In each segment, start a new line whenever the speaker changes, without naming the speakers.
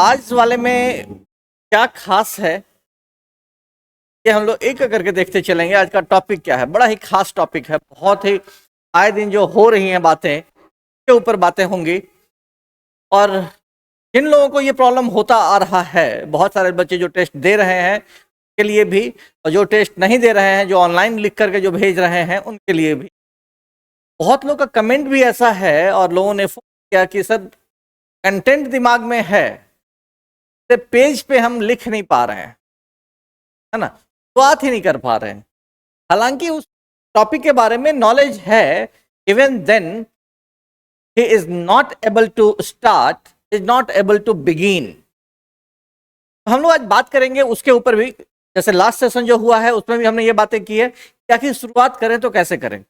आज वाले में क्या खास है कि हम लोग एक करके देखते चलेंगे। आज का टॉपिक क्या है, बड़ा ही खास टॉपिक है, बहुत ही आए दिन जो हो रही हैं बातें के ऊपर बातें होंगी। और जिन लोगों को ये प्रॉब्लम होता आ रहा है, बहुत सारे बच्चे जो टेस्ट दे रहे हैं के लिए भी, और जो टेस्ट नहीं दे रहे हैं, जो ऑनलाइन लिख करके जो भेज रहे हैं उनके लिए भी। बहुत लोग का कमेंट भी ऐसा है और लोगों ने फोन किया कि सर कंटेंट दिमाग में है, पेज पे हम लिख नहीं पा रहे हैं, है ना, बात ही नहीं कर पा रहे हैं। हालांकि उस टॉपिक के बारे में नॉलेज है, even then he is not able to start, is not able to begin. हम लोग आज बात करेंगे उसके ऊपर भी। जैसे लास्ट सेशन जो हुआ है उसमें भी हमने ये बातें की है कि आखिर शुरुआत करें तो कैसे करें,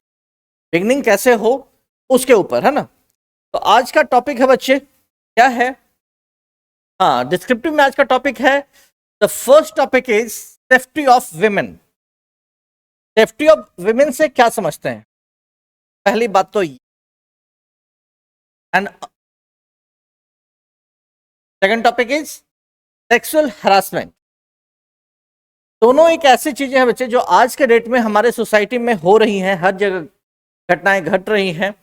बिगनिंग कैसे हो, उसके ऊपर, है ना। तो आज का टॉपिक है बच्चे, क्या है, हाँ, डिस्क्रिप्टिव में आज का टॉपिक है, the first topic is safety of women. Safety of women से क्या समझते हैं, पहली बात तो ये। And second topic is sexual harassment. दोनों एक ऐसी चीजें हैं बच्चे जो आज के डेट में हमारे सोसाइटी में हो रही हैं, हर जगह घटनाएं घट रही हैं।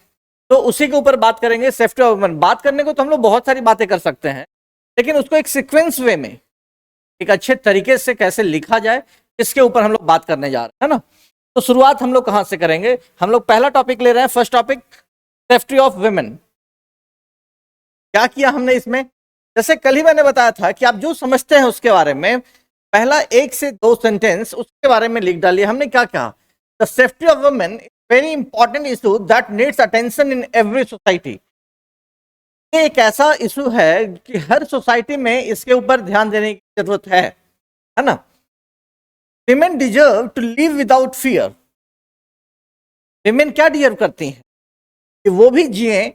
तो उसी के ऊपर बात करेंगे, सेफ्टी ऑफ वुमेन। बात करने को तो हम लोग बहुत सारी बातें कर सकते हैं, लेकिन उसको एक सीक्वेंस वे में, एक अच्छे तरीके से कैसे लिखा जाए, इसके ऊपर हम लोग बात करने जा रहे हैं, है ना। तो शुरुआत हम लोग कहां से करेंगे, हम लोग पहला टॉपिक ले रहे हैं, first topic safety of women. क्या किया हमने इसमें, जैसे कल ही मैंने बताया था कि आप जो समझते हैं उसके बारे में पहला 1 से 2 सेंटेंस उसके बारे में लिख डालिए। हमने क्या कहा, the safety of women is very important issue that needs attention in every society. ये एक ऐसा इशू है कि हर सोसाइटी में इसके ऊपर ध्यान देने की जरूरत है ना। Women deserve to live without fear. Women क्या डिजर्व करती हैं कि वो भी जिए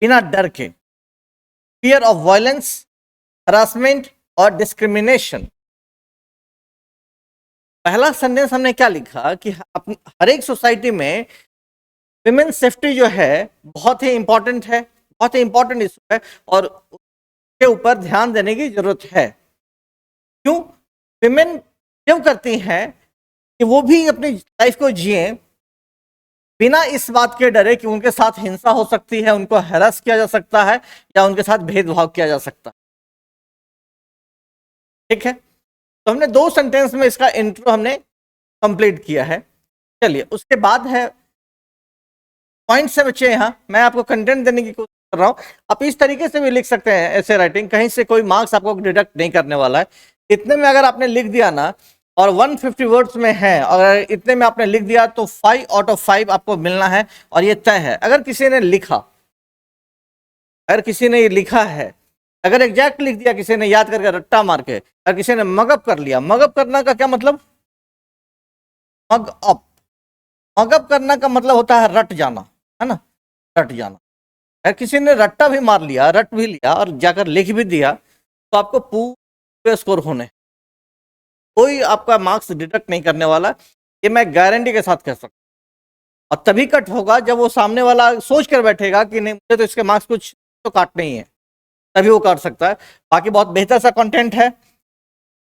बिना डर के, फियर ऑफ वायलेंस, हरासमेंट और डिस्क्रिमिनेशन। पहला सेंटेंस हमने क्या लिखा कि हर एक सोसाइटी में विमेन सेफ्टी जो है बहुत ही इंपॉर्टेंट है, बहुत ही इंपॉर्टेंट इशू है और उसके ऊपर ध्यान देने की जरूरत है। क्यों, विमेन क्यों करती हैं कि वो भी अपनी लाइफ को जिए बिना इस बात के डरे कि उनके साथ हिंसा हो सकती है, उनको हैरेस किया जा सकता है या उनके साथ भेदभाव किया जा सकता है। ठीक है, तो हमने 2 सेंटेंस में इसका इंट्रो हमने कंप्लीट किया है। चलिए उसके बाद है पॉइंट से बच्चे, यहाँ मैं आपको कंटेंट देने की कोशिश कर रहा हूँ। आप इस तरीके से भी लिख सकते हैं ऐसे राइटिंग, कहीं से कोई मार्क्स आपको डिडक्ट नहीं करने वाला है। इतने में अगर आपने लिख दिया ना और 150 वर्ड्स में है और इतने में आपने लिख दिया तो 5 आउट ऑफ 5 आपको मिलना है और ये तय है। अगर किसी ने लिखा, अगर किसी ने ये लिखा है, अगर एग्जैक्ट लिख दिया किसी ने याद करके रट्टा मार के, अगर किसी ने मगअप कर लिया, मगअप करना का क्या मतलब, मग अप, मगअप करना का मतलब होता है रट जाना, है ना, रट जाना। अगर किसी ने रट्टा भी मार लिया, रट भी लिया और जाकर लिख भी दिया तो आपको पूरे स्कोर होने, कोई आपका मार्क्स डिडक्ट नहीं करने वाला, ये मैं गारंटी के साथ कह सकता हूं। और तभी कट होगा जब वो सामने वाला सोच कर बैठेगा कि नहीं मुझे तो इसके मार्क्स कुछ तो काटने ही है, तभी वो काट सकता है। बाकी बहुत बेहतर सा कंटेंट है।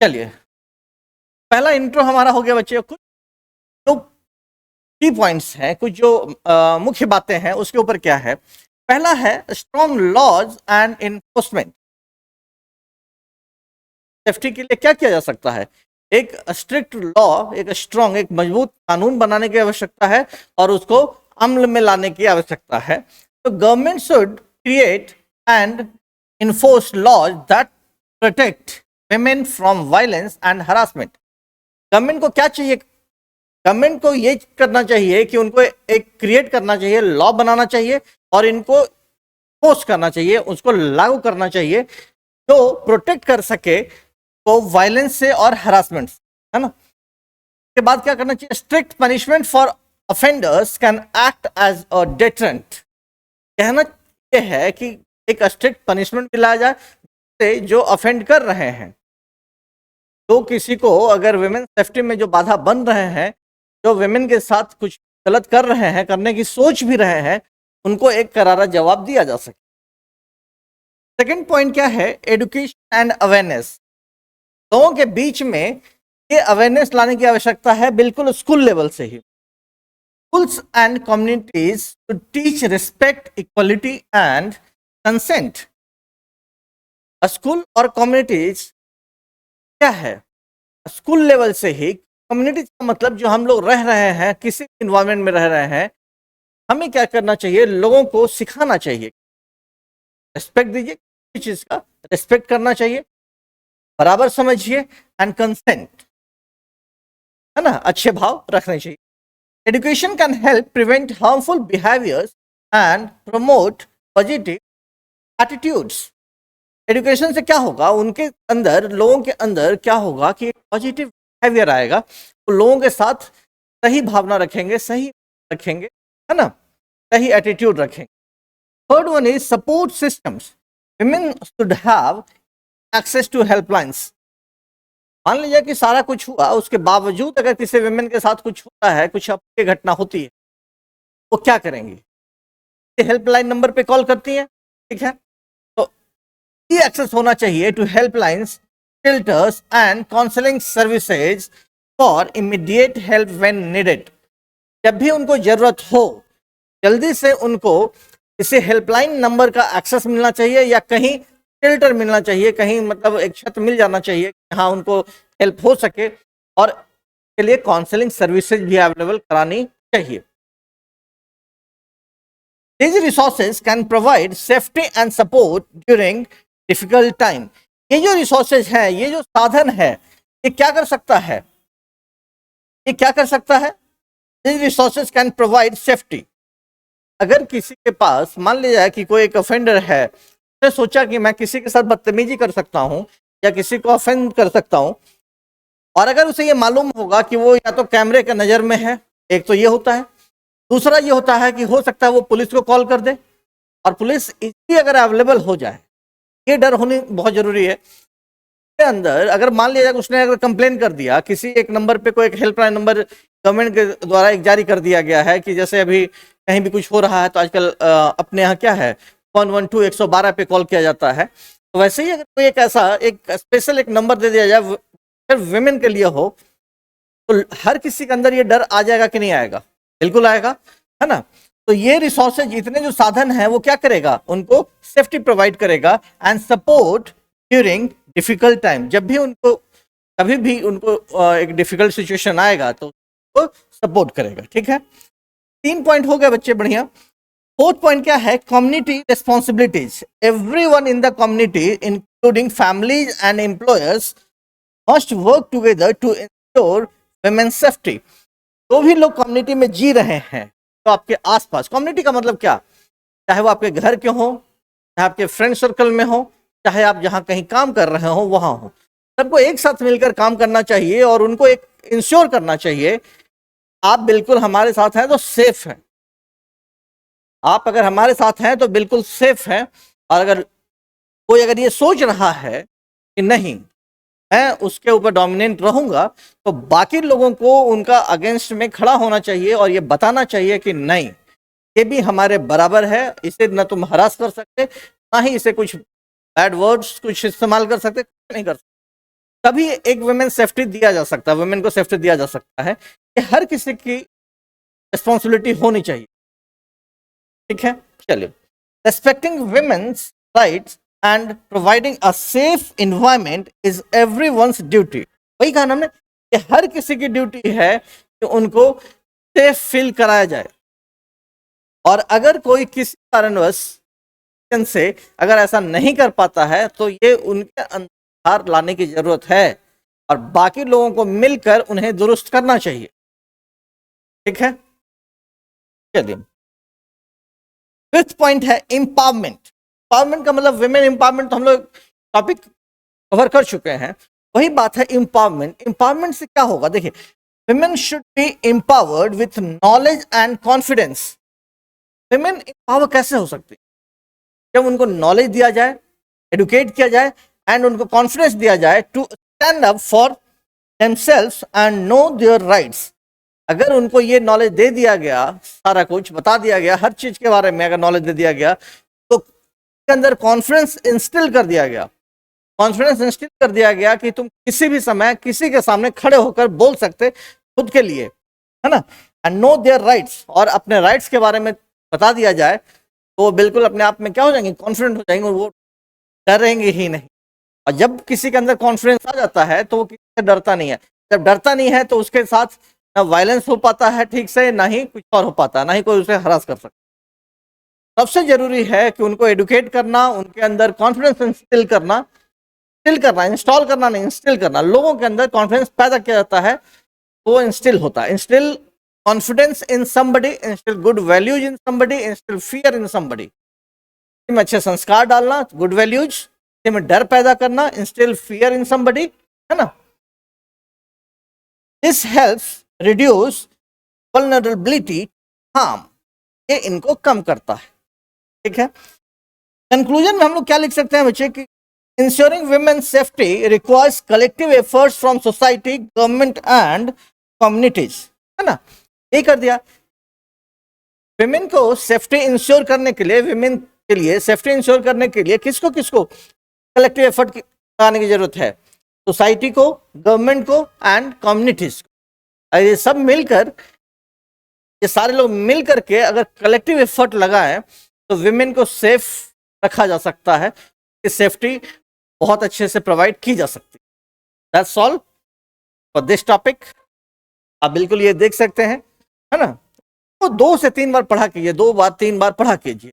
चलिए पहला इंट्रो हमारा हो गया बच्चे। कुछ जो की पॉइंट्स हैं, कुछ जो मुख्य बातें हैं उसके ऊपर क्या है। पहला है strong laws and enforcement. Safety के लिए क्या किया जा सकता है, एक स्ट्रिक्ट लॉ, एक स्ट्रॉन्ग, एक मजबूत कानून बनाने की आवश्यकता है और उसको अमल में लाने की आवश्यकता है। तो government should create and enforce laws that protect women from violence and harassment. Government को क्या चाहिए, गवर्नमेंट को ये करना चाहिए कि उनको एक क्रिएट करना चाहिए, लॉ बनाना चाहिए और इनको फोर्स करना चाहिए, उसको लागू करना चाहिए जो प्रोटेक्ट कर सके तो वायलेंस से और हरासमेंट, है ना। के बाद क्या करना चाहिए, strict punishment for offenders can act as a deterrent. कहना यह है कि एक स्ट्रिक्ट पनिशमेंट दिलाया जाए जो ऑफेंड कर रहे हैं, तो किसी को अगर विमेन सेफ्टी में जो बाधा बन रहे हैं, जो विमेन के साथ कुछ गलत कर रहे हैं, करने की सोच भी रहे हैं, उनको एक करारा जवाब दिया जा सके। सेकंड पॉइंट क्या है, एजुकेशन एंड अवेयरनेस, लोगों के बीच में ये अवेयरनेस लाने की आवश्यकता है, बिल्कुल स्कूल लेवल से ही। Schools and communities to teach respect, equality and consent. School और कम्युनिटीज क्या है, स्कूल लेवल से ही। कम्युनिटीज का मतलब जो हम लोग रह रहे हैं, किसी इन्वायरमेंट में रह रहे हैं, हमें क्या करना चाहिए, लोगों को सिखाना चाहिए, रिस्पेक्ट दीजिए, किसी चीज का रिस्पेक्ट करना चाहिए, बराबर समझिए, एंड कंसेंट, है ना, अच्छे भाव रखने चाहिए। Education can help prevent harmful behaviors and promote positive attitudes. Education से क्या होगा, उनके अंदर, लोगों के अंदर क्या होगा कि पॉजिटिव बिहेवियर आएगा, तो लोगों के साथ सही भावना रखेंगे, सही रखेंगे, है ना, सही एटीट्यूड रखेंगे। Third one is support systems. Women should have access to helplines. मान लीजिए कि सारा कुछ हुआ, उसके बावजूद अगर किसी विमेन के साथ कुछ होता है, कुछ अप्रिय घटना होती है, वो क्या करेंगी, हेल्पलाइन नंबर पे कॉल करती हैं, ठीक है, तो ये एक्सेस होना चाहिए to helplines, shelters and counselling services for immediate help when needed. जब भी उनको जरूरत हो, जल्दी से उनको इसे हेल्पलाइन नंबर का एक्सेस मिलना चाहिए, या कहीं शेल्टर मिलना चाहिए, कहीं मतलब एक छत मिल जाना चाहिए, हाँ उनको हेल्प हो सके, और के लिए काउंसलिंग सर्विसेज भी अवेलेबल करानी चाहिए। These resources can provide safety and support during difficult time. ये जो रिसोर्सेज हैं, ये जो साधन है, ये क्या कर सकता है, ये क्या कर सकता है, These resources can provide safety. अगर किसी के पास मान लिया कि कोई एक ऑफेंडर है, उसने सोचा कि मैं किसी के साथ बदतमीजी कर सकता हूं या किसी को ऑफेंड कर सकता हूं, और अगर उसे ये मालूम होगा कि वो या तो कैमरे के नज़र में है, एक तो ये होता है, दूसरा ये होता है कि हो सकता है वो पुलिस को कॉल कर दे, और पुलिस इसी अगर अवेलेबल हो जाए, ये डर होनी बहुत जरूरी है। के अंदर अगर मान लिया जाए उसने अगर कंप्लेन कर दिया, किसी एक नंबर पे, कोई एक हेल्पलाइन नंबर गवर्नमेंट के द्वारा एक जारी कर दिया गया है कि जैसे अभी कहीं भी कुछ हो रहा है तो आजकल अपने यहाँ क्या है 112 112 पे कॉल किया जाता है, तो वैसे ही अगर कोई एक ऐसा एक स्पेशल एक नंबर दे दिया जाए सिर्फ विमेन के लिए हो, तो हर किसी के अंदर ये डर आ जाएगा कि नहीं आएगा, बिल्कुल आएगा, है ना। तो ये रिसोर्सेज, इतने जो साधन हैं, वो क्या करेगा, उनको सेफ्टी प्रोवाइड करेगा and support during difficult time. जब भी उनको, कभी भी उनको एक डिफिकल्ट सिचुएशन आएगा तो उसको सपोर्ट करेगा, ठीक है। 3 पॉइंट हो गए बच्चे, बढ़िया। फोर्थ पॉइंट क्या है, community responsibilities. Everyone in the community including families and employers must work together to ensure women's safety. जो भी लोग कम्युनिटी में जी रहे हैं, तो आपके आसपास, कम्युनिटी का मतलब क्या, चाहे वो आपके घर के हो, चाहे आपके फ्रेंड सर्कल में हो, चाहे आप जहाँ कहीं काम कर रहे हो वहाँ हो, सबको एक साथ मिलकर काम करना चाहिए और उनको एक इंश्योर करना चाहिए आप बिल्कुल हमारे साथ हैं तो सेफ हैं। आप अगर हमारे साथ हैं तो बिल्कुल सेफ हैं, और अगर कोई अगर ये सोच रहा है कि नहीं मैं उसके ऊपर डोमिनेंट रहूंगा, तो बाकी लोगों को उनका अगेंस्ट में खड़ा होना चाहिए और ये बताना चाहिए कि नहीं, ये भी हमारे बराबर है, इसे न तुम हरास कर सकते, ना ही इसे कुछ बैड वर्ड्स कुछ इस्तेमाल कर सकते, नहीं कर सकते। तभी एक वुमेन सेफ्टी दिया जा सकता है, वुमेन को सेफ्टी दिया जा सकता है। ये हर किसी की रिस्पॉन्सिबिलिटी होनी चाहिए, ठीक है। चलिए, respecting women's rights and providing a safe environment is everyone's duty. वही कहा हमने कि हर किसी की ड्यूटी है कि उनको सेफ फील कराया जाए, और अगर कोई किसी कारणवश से अगर ऐसा नहीं कर पाता है तो ये उनके अंदर लाने की जरूरत है और बाकी लोगों को मिलकर उन्हें दुरुस्त करना चाहिए, ठीक है। चलिए, फिफ्थ पॉइंट है एम्पावरमेंट। एम्पावरमेंट का मतलब विमेन एम्पावरमेंट तो हम लोग टॉपिक कवर कर चुके हैं, वही बात है एम्पावरमेंट। एम्पावरमेंट से क्या होगा, देखिए, women should be empowered with knowledge and confidence. Women empower कैसे हो सकती है, जब उनको नॉलेज दिया जाए, एडुकेट किया जाए एंड उनको कॉन्फिडेंस दिया जाए to stand up for themselves and know their rights. अगर उनको ये नॉलेज दे दिया गया, सारा कुछ बता दिया गया, हर चीज के बारे में अगर नॉलेज दे दिया गया, तो उसके अंदर कॉन्फिडेंस इंस्टिल कर दिया गया, कॉन्फिडेंस इंस्टिल कर दिया गया कि तुम किसी भी समय किसी के सामने खड़े होकर बोल सकते खुद के लिए, है ना, एंड नो देयर राइट्स, और अपने राइट्स के बारे में बता दिया जाए तो वो बिल्कुल अपने आप में क्या हो जाएंगे, कॉन्फिडेंट हो जाएंगे, और वो डरेंगे ही नहीं। और जब किसी के अंदर कॉन्फिडेंस आ जाता है तो वो किसी से डरता नहीं है। जब डरता नहीं है तो उसके साथ ना वायलेंस हो पाता है ठीक से, ना ही कुछ और हो पाता है, ना ही कोई उसे हरास कर सकता। सबसे जरूरी है कि उनको एडुकेट करना, उनके अंदर कॉन्फिडेंस इंस्टिल करना, इंस्टॉल करना नहीं, इंस्टिल करना। लोगों के अंदर कॉन्फिडेंस पैदा किया जाता है तो वो इंस्टिल होता है। Instil confidence in somebody, instil good values in somebody, instil fear in somebody. में अच्छे संस्कार डालना, गुड वैल्यूज, में डर पैदा करना, इंस्टिल फियर इन समबडी, है ना। This helps reduce vulnerability harm, ये इनको कम करता है, ठीक है। कंक्लूजन में हम लोग क्या लिख सकते हैं बच्चे कि ensuring women's safety requires collective efforts from society, government and communities, है ना। ये कर दिया। विमेन को सेफ्टी इंश्योर करने के लिए, विमेन के लिए सेफ्टी इंश्योर करने के लिए किसको किसको कलेक्टिव एफर्ट लगाने की जरूरत है, सोसाइटी को, गवर्नमेंट को एंड कम्युनिटीज को। ये सब मिलकर, ये सारे लोग मिल करके अगर कलेक्टिव एफर्ट लगाएं तो विमेन को सेफ रखा जा सकता है, सेफ्टी बहुत अच्छे से प्रोवाइड की जा सकती है। That's all for this topic. आप बिल्कुल ये देख सकते हैं, है ना। तो 2 से 3 बार पढ़ा कीजिए, 2 बार 3 बार पढ़ा कीजिए।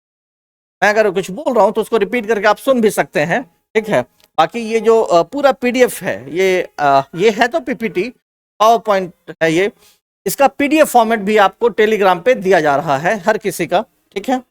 मैं अगर कुछ बोल रहा हूं तो उसको रिपीट करके आप सुन भी सकते हैं, ठीक है। बाकी ये जो पूरा पीडीएफ है, ये है तो पीपीटी, पावर पॉइंट है ये, इसका पीडीएफ फॉर्मेट भी आपको टेलीग्राम पे दिया जा रहा है हर किसी का, ठीक है।